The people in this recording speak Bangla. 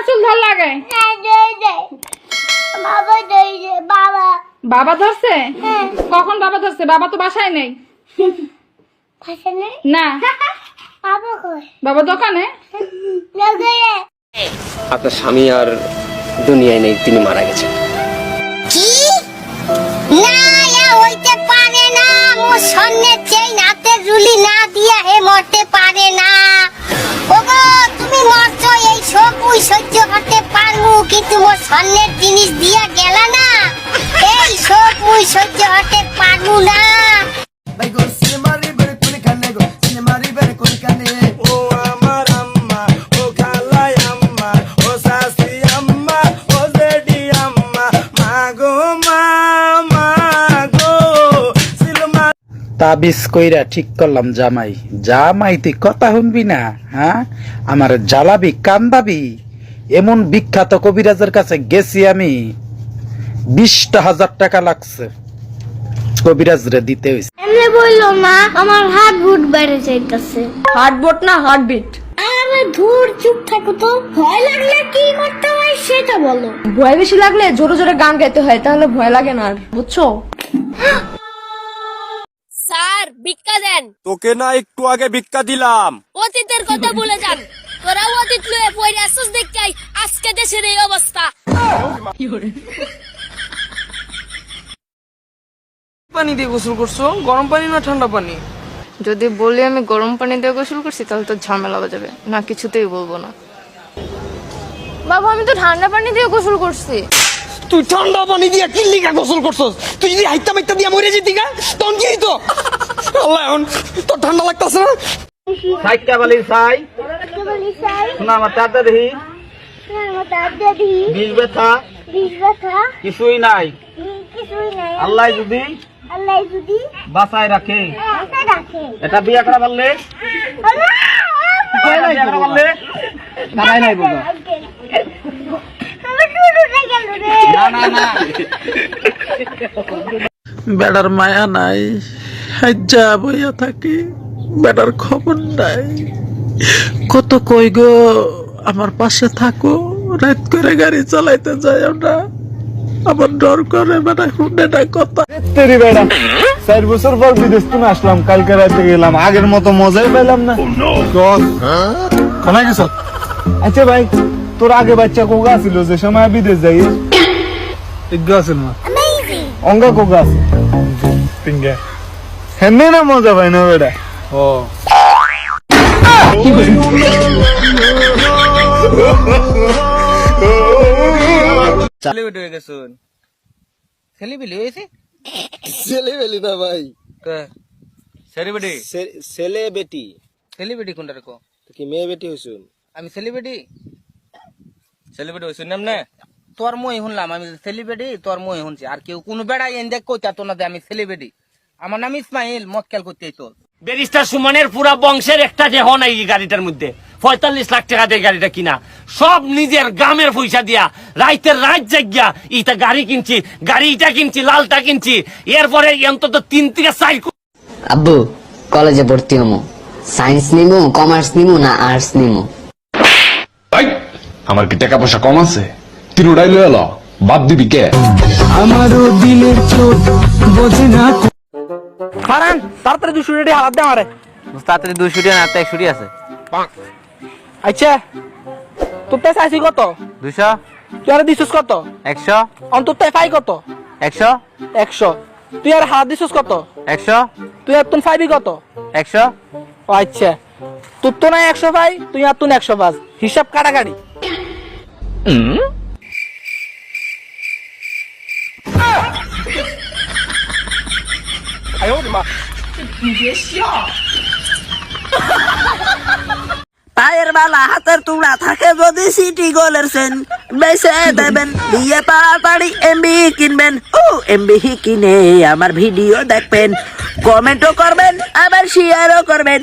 চুল ধর লাগে বাবা ধরছে কখন বাবা ধরছে বাবা তো বাসায় নেই না বাবা দোকানে আপনার স্বামী আর দুনিয়ায় নেই, তিনি মারা গেছেন। কি না হইতে পারে না, মোর সন্ন্যের চেইন হাতে ঝুলি না দিয়া হে মরতে পারে না। ওগো তুমি মরছো, এই সব মুই সহ্য করতে পারবো, কিন্তু মোর সন্ন্যের জিনিস দিয়া গেল না, এই সব মুই সহ্য করতে পারবো না। তাবিজ কইরা ঠিক করলাম জামাই। জামাই তুই কথা শুনবি না? হ্যাঁ, আমার জ্বালাবি কান্দাবি? এমন বিখ্যাত কবিরাজের কাছে গেছি আমি, 20,000 টাকা লাগছে কবিরাজ রে দিতে হইছে। এমনি বললো না, আমার হার্ট বুট বেড়ে যাইতাছে। হার্টবিট না হার্টবিট। আরে ধুর, চুপ থাকো তো। ভয় লাগলে কি করতে হয় সেটা বলো। ভয় বেশি লাগলে জোরে জোরে গান গাইতে হয়, তাহলে ভয় লাগে না আর, বুঝছো? স্যার ভিক্ষা দেন। তোকে না একটু আগে ভিক্ষা দিলাম। অতীতের কথা ভুলে যান, তোরা অতীত লয়ে পড়ে আসছিস দেখছাই আজকে দেশের এই অবস্থা। পানি দিয়ে গোসল করছো? গরম পানি না ঠান্ডা পানি? যদি বলি আমি গরম পানি দিয়ে গোসল করছি তাহলে তো ঝামেলা হয়ে যাবে, না কিছুতেই বলবো না। বাবা আমি তো ঠান্ডা পানি দিয়ে গোসল করছি। তুই ঠান্ডা পানি দিয়ে কি লিগা গোসল করছস? তুই যদি হাইতা মাইতা দিয়া মরে যেতি গা তখন কি হইতো? আল্লাহ, এখন তোর ঠান্ডা লাগতাছে না? সাইটটা বলি সাই শোনা আমার চাচা দেখি, বিষ ব্যথা কিছুই নাই। আল্লাহ যদি বাঁচায় রাখে, এটা বিয়া করা পারলে নাই বোঝা। বেড়ার মায়া নাই, হাজ্জা বইয়া থাকে, বেড়ার খবর নাই। কত কই গো আমার পাশে থাকো, রাত করে গাড়ি চালাইতে যায় না, আমার ডর করে বেড়া শুনে না কথা। তেরি বেড়া 4 বছর পর বিদেশ থেকে আসলাম, কালকে রাতে গেলাম, আগের মতো মজাই পেলাম না। কোনায় গেছ? আচ্ছা ভাই, তোর আগে বাচ্চা কোগা ছিল যে সময় বিদেশ যাই? ইজ্ঞা আছে না, অঙ্গা কোগা আছে পিঙ্গা, হেনে না মজা পাই না বেড়া। ও সেলিব্রিটি হয়ে গেছুন? সেলিব্রিটি হয়েছে? ছেলেবেলি না ভাই, সেলিব্রিটি? ছেলে বেটি। সেলিব্রিটি কোনটা রেখো? কি মেয়ে বেটি হইছুন? আমি সেলিব্রিটি? সেলিব্রিটি হয়েছুন নামনে? তোর মই শুনলাম আমি সেলিব্রিটি, তোর মই শুনছি। আর কেউ কোনো বেড়াই এন দেখ কইতা তো না যে আমি সেলিব্রিটি। আমার নাম ইসমাইল, মক্কেল করতে তো। ব্যারিস্টার সুমনের পুরা বংশের একটা যে হন এই গাড়িটার মধ্যে 45 লাখ টাকা দিয়ে গাড়িটা কিনা, সব নিজের গ্রামের পয়সা দিয়া রাইতের রাত জাগিয়া ইটা গাড়ি কিনছি, গাড়িটা কিনছি, লালটা কিনছি। এরপরে অন্তত 3 থেকে 4 আব্বু কলেজে ভর্তি হমু, সায়েন্স নিমু, কমার্স নিমু না আর্টস নিমু? আমার কি টাকা পয়সা কম আছে? তিনটাই লয়ে এলো, বাদ দিবি কে? আমারও দিলের চোট বোঝে না। ফারান তাড়াতাড়ি 200 টাকা হালাত দে আমারে। তাড়াতাড়ি 200 টাকা না, 100 আছে। আচ্ছা তোর তাই চাইছি কত? 200। তুই আর দিছিস কত? 100। অন্তত তাই পাই কত? 100। 100। তুই আর হাত দিছিস কত? 100। তুই আর তুন পাইবি কত? 100। আচ্ছা তোর তো নাই 100 পাই, তুই আর তুন 100 পাস, হিসাব কাটাকাটি। পায়ের বালা হাতের টুকরা থাকে যদি সিটি গোলের সেন বেছে দেবেন, দিয়ে তাড়াতাড়ি এমবি কিনবেন। এমবি কিনে আমার ভিডিও দেখবেন, কমেন্টও করবেন, আবার শেয়ারও করবেন।